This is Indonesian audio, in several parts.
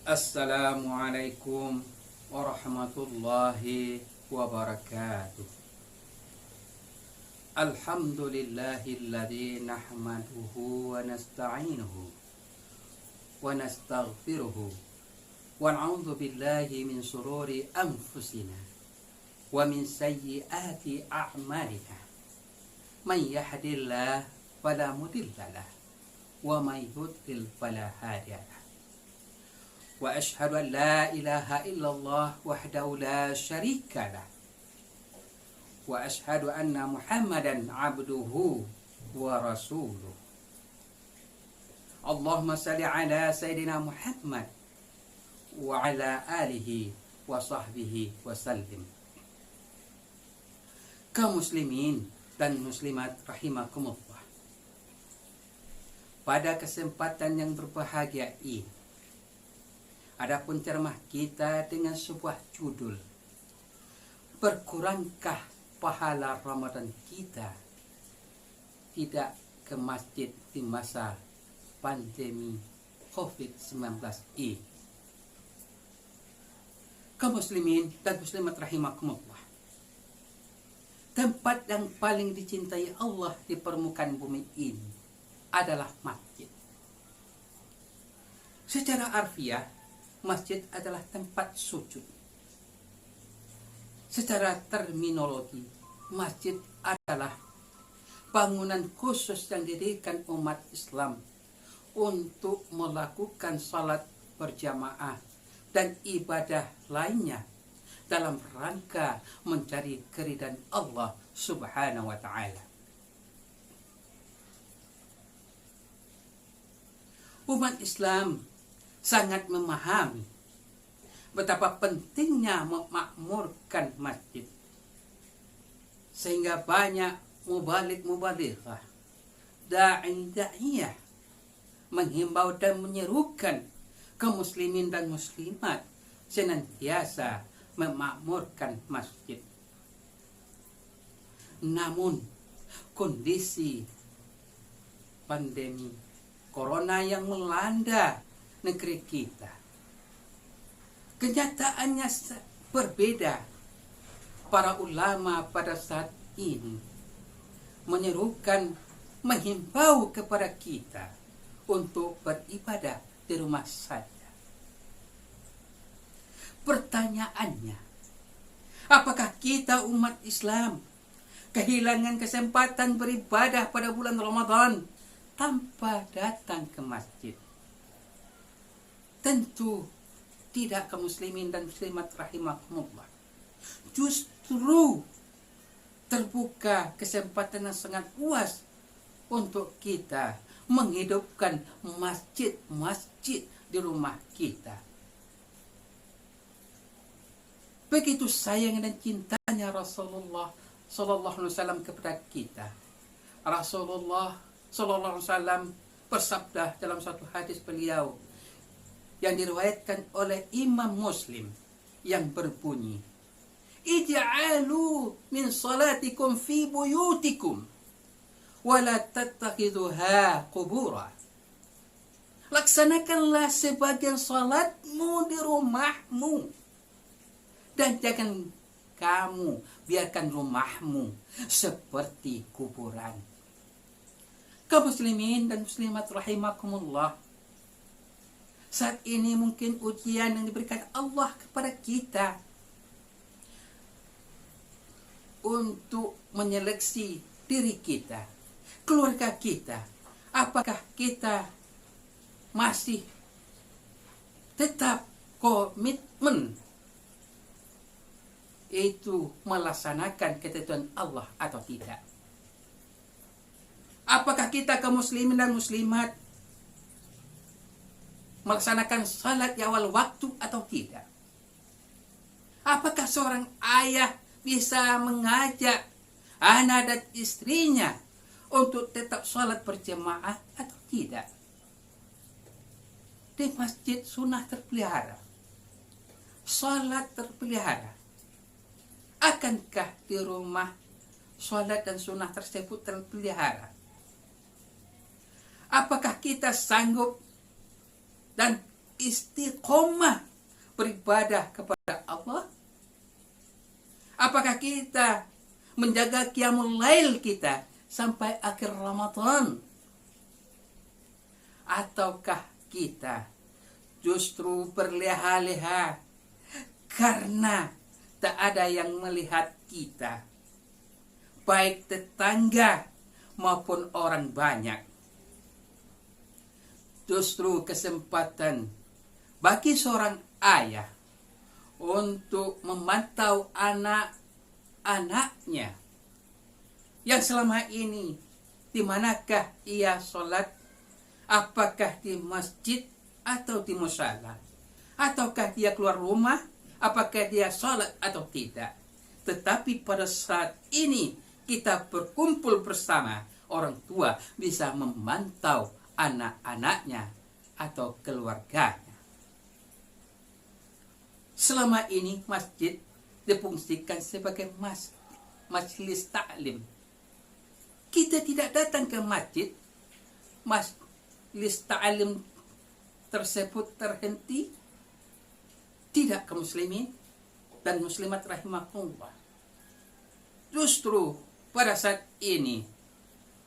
Assalamualaikum warahmatullahi wabarakatuh. Alhamdulillahilladzi nahmaduhu wa nasta'inuhu wa nastaghfiruhu wa na'udzu billahi min shururi anfusina wa min sayyiati a'malina. Man yahdihillahu fala mudilla lahu wa man yudlil fala hadiya lahu. Wa ashhadu an la ilaha illallah wahdahu la syarika lah. Wa ashhadu anna Muhammadan abduhu wa rasuluh. Allahumma salli ala Sayyidina Muhammad wa ala alihi wa sahbihi wa sallim. Kaum muslimin dan muslimat rahimakumullah. Pada kesempatan yang berbahagia ini, adapun ceramah kita dengan sebuah judul, berkurangkah pahala Ramadan kita tidak ke masjid di masa pandemi COVID-19 ini. Kaum muslimin dan muslimat rahimakumullah, tempat yang paling dicintai Allah di permukaan bumi ini adalah masjid. Secara harfiah, masjid adalah tempat sujud. Secara terminologi, masjid adalah bangunan khusus yang didirikan umat Islam untuk melakukan salat berjamaah dan ibadah lainnya dalam rangka mencari keridhaan Allah Subhanahu wa ta'ala. Umat Islam sangat memahami betapa pentingnya memakmurkan masjid, sehingga banyak mubalik-mubalighah, da'i-da'iyah menghimbau dan menyerukan kaum muslimin dan muslimat senantiasa memakmurkan masjid. Namun kondisi pandemi corona yang melanda negeri kita, kenyataannya berbeda. Para ulama pada saat ini menyerukan, menghimbau kepada kita untuk beribadah di rumah saja. Pertanyaannya, apakah kita umat Islam kehilangan kesempatan beribadah pada bulan Ramadan tanpa datang ke masjid? Tentu tidak, kaum muslimin dan muslimat rahimakumullah. Justru terbuka kesempatan yang sangat luas untuk kita menghidupkan masjid-masjid di rumah kita. Begitu sayang dan cintanya Rasulullah sallallahu alaihi wasallam kepada kita. Rasulullah sallallahu alaihi wasallam bersabda dalam satu hadis beliau yang diriwayatkan oleh Imam Muslim yang berbunyi, ij'alu min salatikum fi buyutikum wa la tattakhidhuha qubura. Laksanakanlah sebagian salatmu di rumahmu, dan jangan kamu biarkan rumahmu seperti kuburan. Kaum muslimin dan muslimat rahimakumullah, saat ini mungkin ujian yang diberikan Allah kepada kita untuk menyeleksi diri kita, keluarga kita. Apakah kita masih tetap komitmen itu melaksanakan ketentuan Allah atau tidak? Apakah kita kaum muslimin dan muslimat melaksanakan salat di awal waktu atau tidak? Apakah seorang ayah bisa mengajak anak dan istrinya untuk tetap salat berjamaah atau tidak? Di masjid sunnah terpelihara, salat terpelihara. Akankah di rumah salat dan sunnah tersebut terpelihara? Apakah kita sanggup dan istiqomah beribadah kepada Allah? Apakah kita menjaga qiyamul lail kita sampai akhir Ramadan? Ataukah kita justru berleha-leha karena tak ada yang melihat kita, baik tetangga maupun orang banyak? Justru kesempatan bagi seorang ayah untuk memantau anak-anaknya yang selama ini di manakah ia sholat, apakah di masjid atau di musala, ataukah dia keluar rumah, apakah dia sholat atau tidak. Tetapi pada saat ini kita berkumpul bersama, orang tua bisa memantau anak-anaknya atau keluarganya. Selama ini masjid difungsikan sebagai majelis taklim. Kita tidak datang ke masjid, majelis taklim tersebut terhenti. Tidak, kaum muslimin dan muslimat rahimahullah. Justru pada saat ini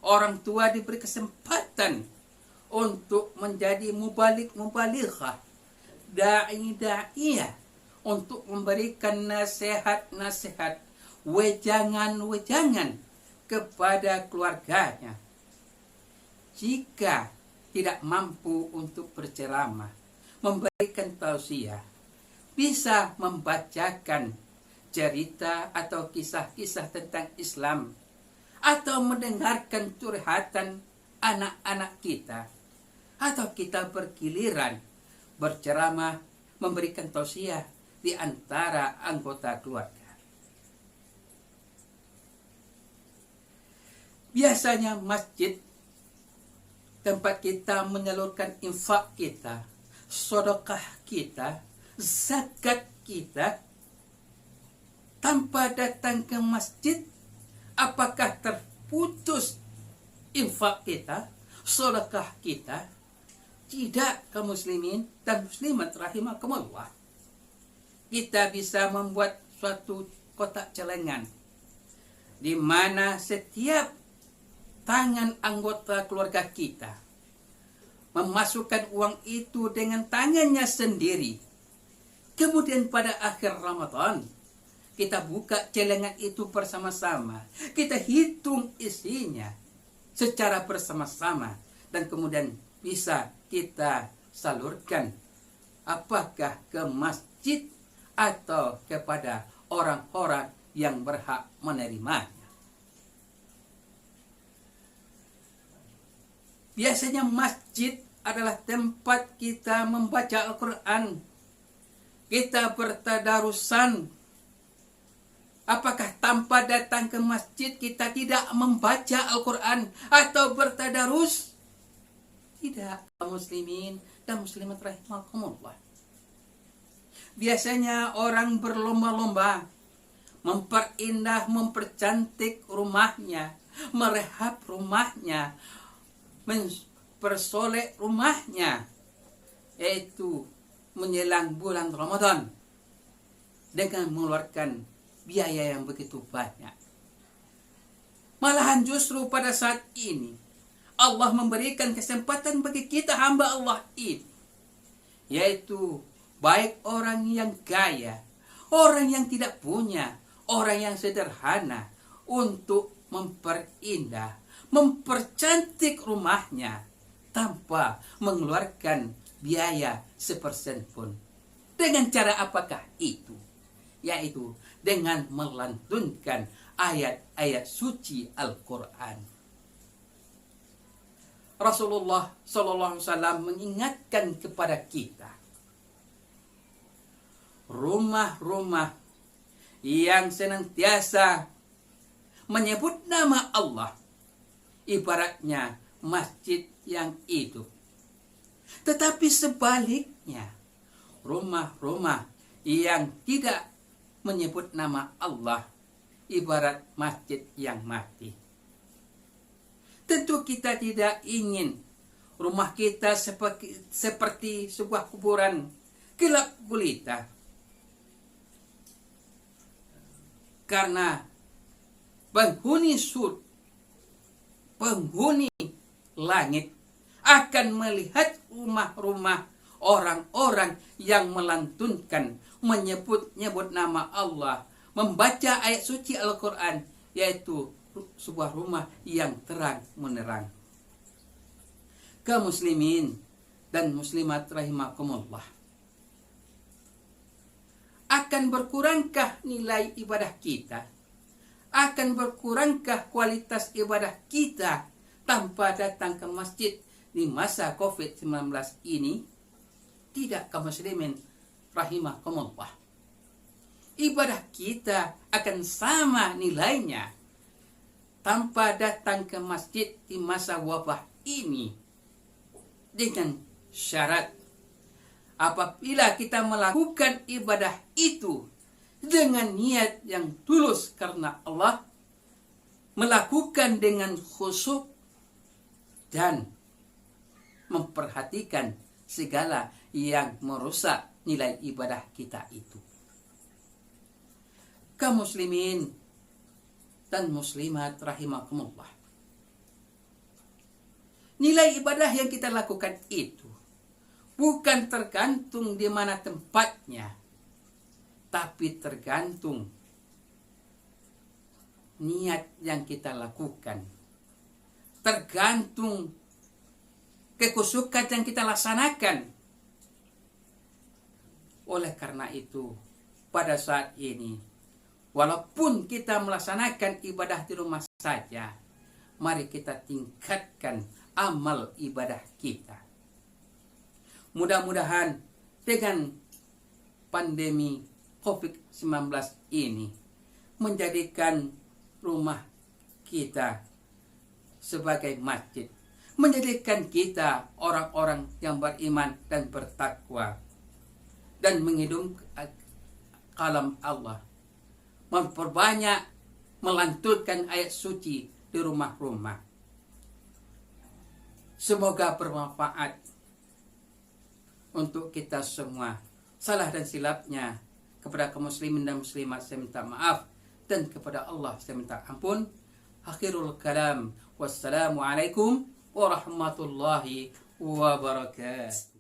orang tua diberi kesempatan untuk menjadi mubalighah, dai-da'iyah, untuk memberikan nasihat-nasihat, wejangan-wejangan kepada keluarganya. Jika tidak mampu untuk berceramah, memberikan tausiah, bisa membacakan cerita atau kisah-kisah tentang Islam, atau mendengarkan curhatan anak-anak kita, atau kita bergiliran berceramah, memberikan tausiah di antara anggota keluarga. Biasanya masjid tempat kita menyalurkan infak kita, sedekah kita, zakat kita. Tanpa datang ke masjid, apakah terputus infak kita, sedekah kita? Tidak, kaum muslimin dan muslimat rahimakumullah. Kita bisa membuat suatu kotak celengan di mana setiap tangan anggota keluarga kita memasukkan uang itu dengan tangannya sendiri. Kemudian pada akhir Ramadan kita buka celengan itu bersama-sama, kita hitung isinya secara bersama-sama, dan kemudian bisa kita salurkan apakah ke masjid atau kepada orang-orang yang berhak menerimanya. Biasanya masjid adalah tempat kita membaca Al-Quran, kita bertadarusan. Apakah tanpa datang ke masjid kita tidak membaca Al-Quran atau bertadarus? Tidak, kaum muslimin dan muslimat rahimakumullah. Biasanya orang berlomba-lomba memperindah, mempercantik rumahnya, merehab rumahnya, mempersolek rumahnya, yaitu menjelang bulan Ramadan dengan mengeluarkan biaya yang begitu banyak. Malahan justru pada saat ini Allah memberikan kesempatan bagi kita hamba Allah ini, yaitu baik orang yang kaya, orang yang tidak punya, orang yang sederhana, untuk memperindah, mempercantik rumahnya tanpa mengeluarkan biaya sepersen pun. Dengan cara apakah itu? Yaitu dengan melantunkan ayat-ayat suci Al-Quran. Rasulullah SAW mengingatkan kepada kita, rumah-rumah yang senantiasa menyebut nama Allah ibaratnya masjid yang hidup. Tetapi sebaliknya, rumah-rumah yang tidak menyebut nama Allah ibarat masjid yang mati. Tentu kita tidak ingin Rumah kita seperti sebuah kuburan gelap gulita. Karena penghuni langit akan melihat rumah-rumah orang-orang yang melantunkan, menyebut-nyebut nama Allah, membaca ayat suci Al-Quran, yaitu sebuah rumah yang terang menerang. Kaum muslimin dan muslimat rahimakumullah, akan berkurangkah nilai ibadah kita? Akan berkurangkah kualitas ibadah kita tanpa datang ke masjid di masa COVID-19 ini? Tidak, kaum muslimin rahimakumullah. Ibadah kita akan sama nilainya tanpa datang ke masjid di masa wabah ini, dengan syarat apabila kita melakukan ibadah itu dengan niat yang tulus karena Allah, melakukan dengan khusyuk dan memperhatikan segala yang merusak nilai ibadah kita itu. Kaum muslimin dan muslimat rahimakumullah, nilai ibadah yang kita lakukan itu bukan tergantung di mana tempatnya, tapi tergantung niat yang kita lakukan, tergantung kekhusyukan yang kita laksanakan. Oleh karena itu, pada saat ini, walaupun kita melaksanakan ibadah di rumah saja, mari kita tingkatkan amal ibadah kita. Mudah-mudahan dengan pandemi COVID-19 ini menjadikan rumah kita sebagai masjid, menjadikan kita orang-orang yang beriman dan bertakwa, dan menghidupkan kalam Allah, memperbanyak melantunkan ayat suci di rumah-rumah. Semoga bermanfaat untuk kita semua. Salah dan silapnya kepada kaum muslimin dan muslimat saya minta maaf, dan kepada Allah saya minta ampun. Akhirul kalam, wassalamualaikum warahmatullahi wabarakatuh.